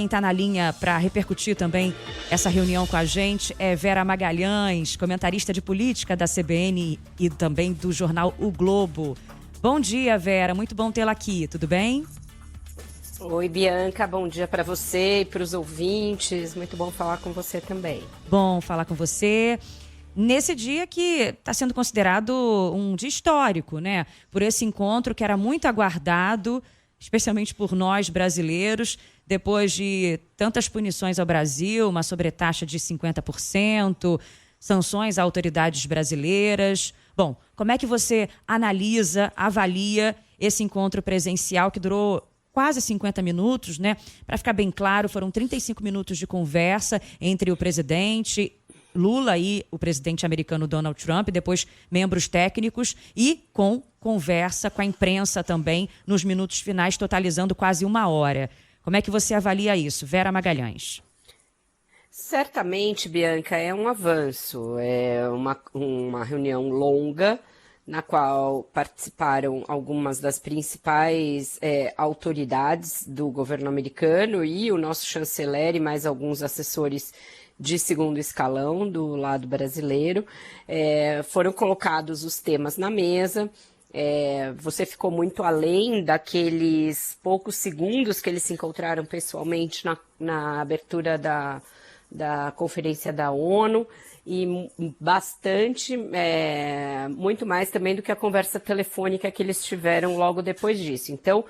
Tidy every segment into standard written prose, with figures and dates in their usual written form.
quem está na linha para repercutir também essa reunião com a gente é Vera Magalhães, comentarista de política da CBN e também do jornal O Globo. Bom dia, Vera. Muito bom tê-la aqui. Tudo bem? Oi, Bianca. Bom dia para você e para os ouvintes. Muito bom falar com você também. Bom falar com você. Nesse dia que está sendo considerado um dia histórico, né? Por esse encontro que era muito aguardado, especialmente por nós brasileiros, depois de tantas punições ao Brasil, uma sobretaxa de 50%, sanções a autoridades brasileiras. Bom, como é que você analisa, avalia esse encontro presencial que durou quase 50 minutos, né? Para ficar bem claro, foram 35 minutos de conversa entre o presidente Lula e o presidente americano Donald Trump, depois membros técnicos e com conversa com a imprensa também nos minutos finais, totalizando quase 1 hora. Como é que você avalia isso, Vera Magalhães? Certamente, Bianca, é um avanço, é uma reunião longa, na qual participaram algumas das principais autoridades do governo americano e o nosso chanceler e mais alguns assessores de segundo escalão do lado brasileiro. Foram colocados os temas na mesa. Você ficou muito além daqueles poucos segundos que eles se encontraram pessoalmente na abertura da conferência da ONU e bastante, muito mais também do que a conversa telefônica que eles tiveram logo depois disso. Então,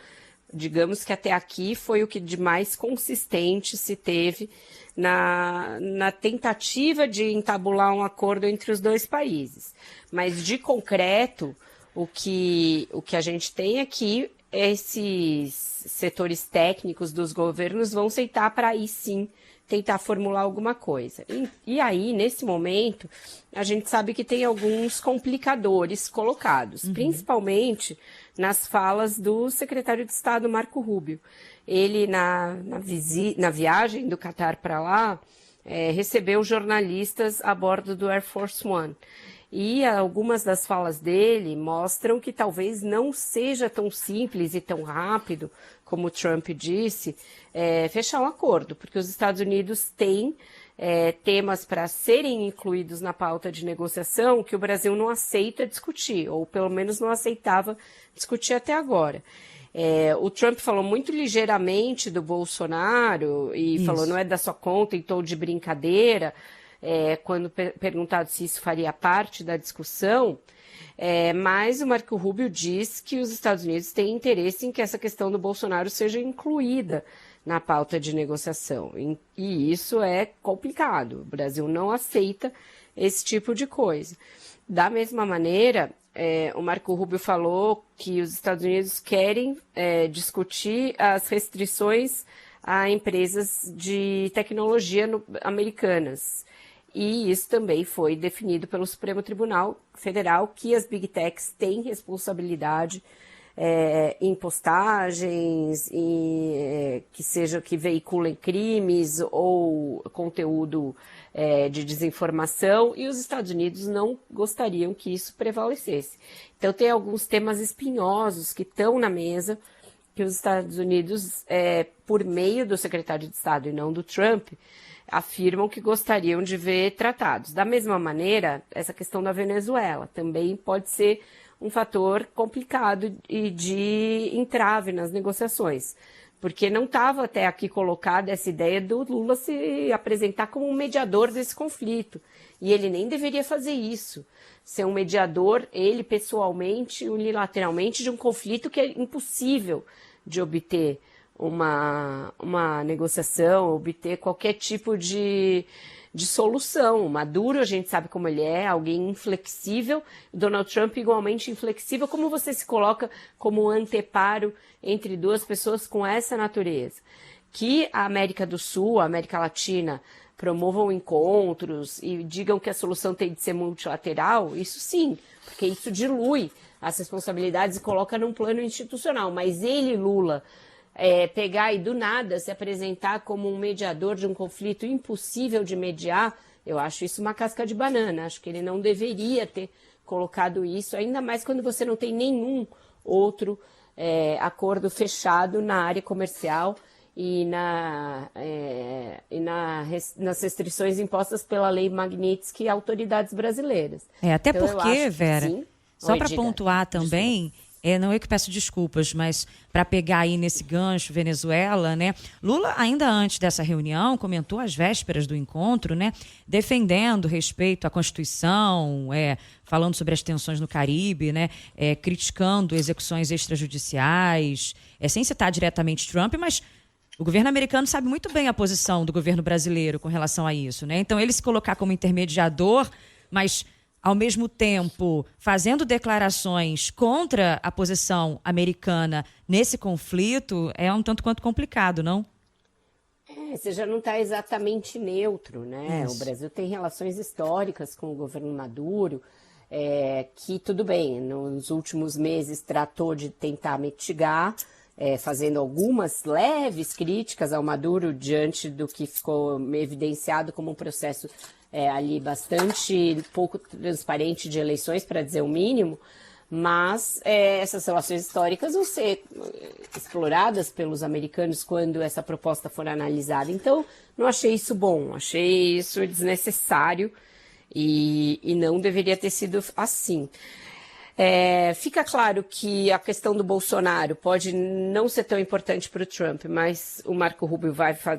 digamos que até aqui foi o que de mais consistente se teve na tentativa de entabular um acordo entre os dois países. Mas, de concreto, o que a gente tem aqui, esses setores técnicos dos governos vão sentar para aí sim tentar formular alguma coisa. E aí, nesse momento, a gente sabe que tem alguns complicadores colocados, principalmente nas falas do secretário de Estado, Marco Rubio. Ele, na viagem do Catar para lá, recebeu jornalistas a bordo do Air Force One. E algumas das falas dele mostram que talvez não seja tão simples e tão rápido, como o Trump disse, fechar um acordo, porque os Estados Unidos têm temas para serem incluídos na pauta de negociação que o Brasil não aceita discutir, ou pelo menos não aceitava discutir até agora. O Trump falou muito ligeiramente do Bolsonaro e falou não é da sua conta em tom de brincadeira, quando perguntado se isso faria parte da discussão, mas o Marco Rubio diz que os Estados Unidos têm interesse em que essa questão do Bolsonaro seja incluída na pauta de negociação. E isso é complicado. O Brasil não aceita esse tipo de coisa. Da mesma maneira, o Marco Rubio falou que os Estados Unidos querem discutir as restrições a empresas de tecnologia americanas. E isso também foi definido pelo Supremo Tribunal Federal, que as Big Techs têm responsabilidade em postagens, que veiculem crimes ou conteúdo de desinformação, e os Estados Unidos não gostariam que isso prevalecesse. Então tem alguns temas espinhosos que estão na mesa, que os Estados Unidos, por meio do secretário de Estado e não do Trump, afirmam que gostariam de ver tratados. Da mesma maneira, essa questão da Venezuela também pode ser um fator complicado e de entrave nas negociações, porque não estava até aqui colocada essa ideia do Lula se apresentar como um mediador desse conflito, e ele nem deveria fazer isso, ser um mediador, ele pessoalmente, unilateralmente, de um conflito que é impossível de obter uma negociação, obter qualquer tipo de solução. Maduro, a gente sabe como ele é, alguém inflexível, Donald Trump igualmente inflexível. Como você se coloca como um anteparo entre duas pessoas com essa natureza? Que a América do Sul, a América Latina, promovam encontros e digam que a solução tem de ser multilateral, isso sim, porque isso dilui as responsabilidades e coloca num plano institucional. Mas ele, Lula, pegar e do nada se apresentar como um mediador de um conflito impossível de mediar, eu acho isso uma casca de banana. Acho que ele não deveria ter colocado isso, ainda mais quando você não tem nenhum outro acordo fechado na área comercial nas restrições impostas pela Lei Magnitsky a autoridades brasileiras. Até Então, porque, Vera, sim. só para pontuar também, não eu que peço desculpas, mas para pegar aí nesse gancho Venezuela, né? Lula, ainda antes dessa reunião, comentou às vésperas do encontro, né? Defendendo respeito à Constituição, falando sobre as tensões no Caribe, né? Criticando execuções extrajudiciais, sem citar diretamente Trump, mas o governo americano sabe muito bem a posição do governo brasileiro com relação a isso, né? Então, ele se colocar como intermediador, mas, ao mesmo tempo, fazendo declarações contra a posição americana nesse conflito, é um tanto quanto complicado, não? Você já não está exatamente neutro, né? Isso. O Brasil tem relações históricas com o governo Maduro, que, tudo bem, nos últimos meses tratou de tentar mitigar, fazendo algumas leves críticas ao Maduro diante do que ficou evidenciado como um processo ali bastante pouco transparente de eleições, para dizer o mínimo, mas essas relações históricas vão ser exploradas pelos americanos quando essa proposta for analisada. Então, não achei isso bom, achei isso desnecessário e não deveria ter sido assim. Fica claro que a questão do Bolsonaro pode não ser tão importante para o Trump, mas o Marco Rubio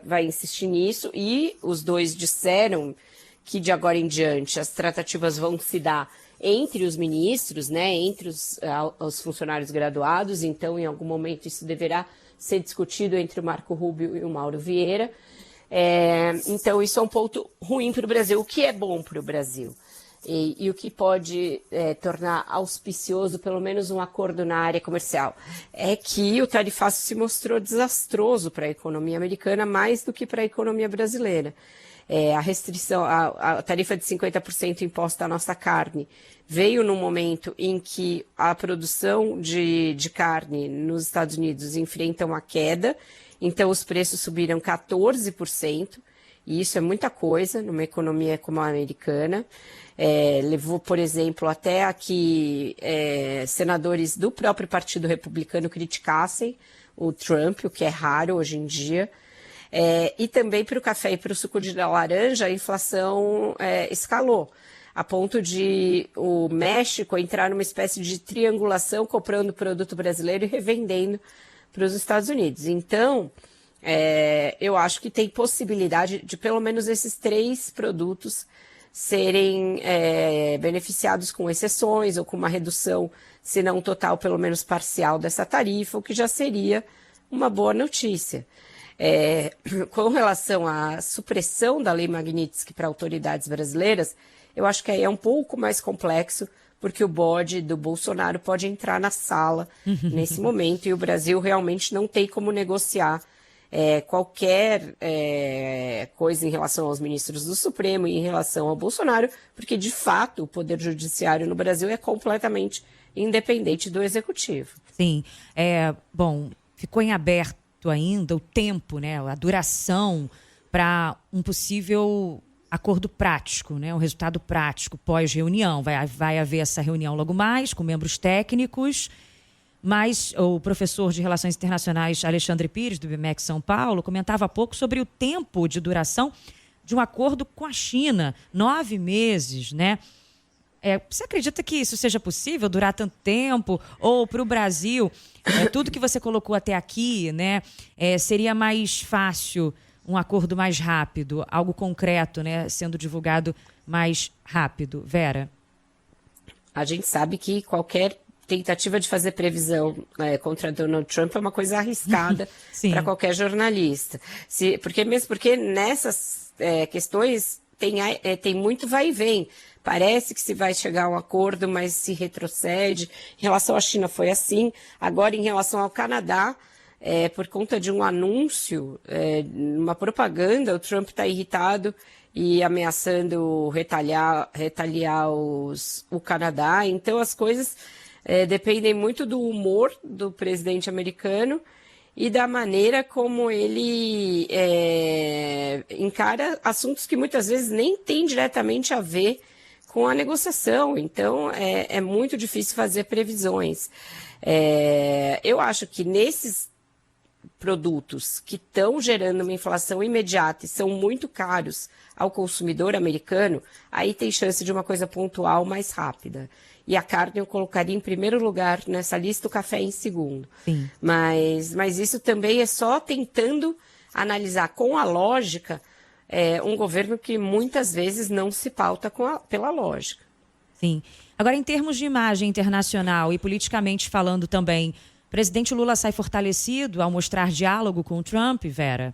vai insistir nisso e os dois disseram que de agora em diante as tratativas vão se dar entre os ministros, né, entre os funcionários graduados, então em algum momento isso deverá ser discutido entre o Marco Rubio e o Mauro Vieira. Então isso é um ponto ruim para o Brasil. O que é bom para o Brasil? E o que pode tornar auspicioso pelo menos um acordo na área comercial é que o tarifaço se mostrou desastroso para a economia americana mais do que para a economia brasileira. A restrição, a tarifa de 50% imposta à nossa carne veio num momento em que a produção de carne nos Estados Unidos enfrenta uma queda, então os preços subiram 14%, e isso é muita coisa numa economia como a americana. Levou, por exemplo, até a que senadores do próprio Partido Republicano criticassem o Trump, o que é raro hoje em dia. E também para o café e para o suco de laranja, a inflação escalou, a ponto de o México entrar numa espécie de triangulação, comprando produto brasileiro e revendendo para os Estados Unidos. Então, eu acho que tem possibilidade de pelo menos esses 3 produtos serem beneficiados com exceções ou com uma redução, se não total, pelo menos parcial dessa tarifa, o que já seria uma boa notícia. Com relação à supressão da Lei Magnitsky para autoridades brasileiras, eu acho que aí é um pouco mais complexo, porque o bode do Bolsonaro pode entrar na sala nesse momento e o Brasil realmente não tem como negociar qualquer coisa em relação aos ministros do Supremo e em relação ao Bolsonaro, porque, de fato, o Poder Judiciário no Brasil é completamente independente do Executivo. Sim. Bom, ficou em aberto ainda o tempo, né, a duração para um possível acordo prático, né, um resultado prático pós-reunião. Vai haver essa reunião logo mais com membros técnicos, mas o professor de Relações Internacionais Alexandre Pires, do IBMEC São Paulo, comentava há pouco sobre o tempo de duração de um acordo com a China, 9 meses, né? Você acredita que isso seja possível, durar tanto tempo? Ou para o Brasil, tudo que você colocou até aqui, né, seria mais fácil um acordo mais rápido, algo concreto, né, sendo divulgado mais rápido? Vera? A gente sabe que qualquer tentativa de fazer previsão contra Donald Trump é uma coisa arriscada para qualquer jornalista. Mesmo porque nessas questões tem muito vai e vem. Parece que se vai chegar a um acordo, mas se retrocede. Em relação à China foi assim. Agora, em relação ao Canadá, por conta de um anúncio, uma propaganda, o Trump está irritado e ameaçando retaliar o Canadá. Então, as coisas dependem muito do humor do presidente americano e da maneira como ele encara assuntos que muitas vezes nem têm diretamente a ver com a negociação. Então, é muito difícil fazer previsões. Eu acho que nesses produtos que estão gerando uma inflação imediata e são muito caros ao consumidor americano, aí tem chance de uma coisa pontual mais rápida. E a carne eu colocaria em primeiro lugar nessa lista, o café em segundo. Sim. Mas isso também é só tentando analisar com a lógica um governo que muitas vezes não se pauta pela lógica. Sim. Agora, em termos de imagem internacional e politicamente falando também, o presidente Lula sai fortalecido ao mostrar diálogo com o Trump, Vera?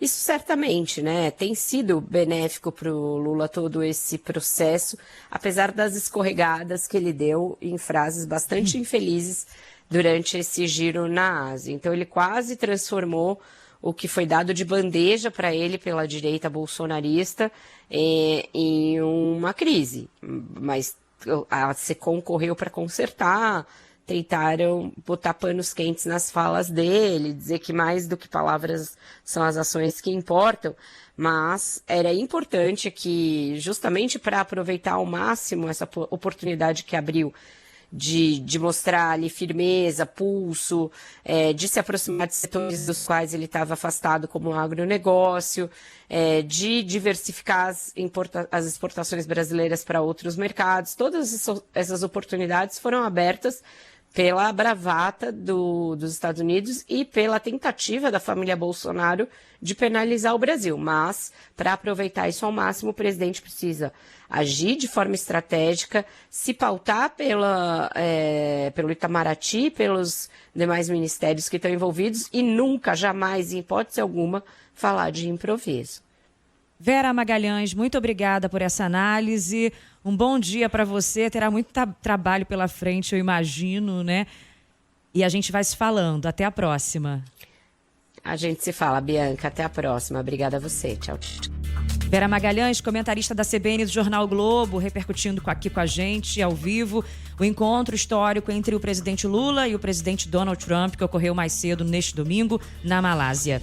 Isso certamente, né? Tem sido benéfico para o Lula todo esse processo, apesar das escorregadas que ele deu em frases bastante infelizes durante esse giro na Ásia. Então, ele quase transformou o que foi dado de bandeja para ele pela direita bolsonarista em uma crise. Mas a SECOM correu para consertar, tentaram botar panos quentes nas falas dele, dizer que mais do que palavras são as ações que importam, mas era importante que, justamente para aproveitar ao máximo essa oportunidade que abriu de mostrar ali firmeza, pulso, de se aproximar de setores dos quais ele estava afastado, como o agronegócio, de diversificar as exportações brasileiras para outros mercados. Todas essas oportunidades foram abertas pela bravata dos Estados Unidos e pela tentativa da família Bolsonaro de penalizar o Brasil. Mas, para aproveitar isso ao máximo, o presidente precisa agir de forma estratégica, se pautar pelo Itamaraty, pelos demais ministérios que estão envolvidos e nunca, jamais, em hipótese alguma, falar de improviso. Vera Magalhães, muito obrigada por essa análise. Um bom dia para você. Terá muito trabalho pela frente, eu imagino, né? E a gente vai se falando. Até a próxima. A gente se fala, Bianca. Até a próxima. Obrigada a você. Tchau. Vera Magalhães, comentarista da CBN do Jornal Globo, repercutindo aqui com a gente, ao vivo, o encontro histórico entre o presidente Lula e o presidente Donald Trump, que ocorreu mais cedo neste domingo, na Malásia.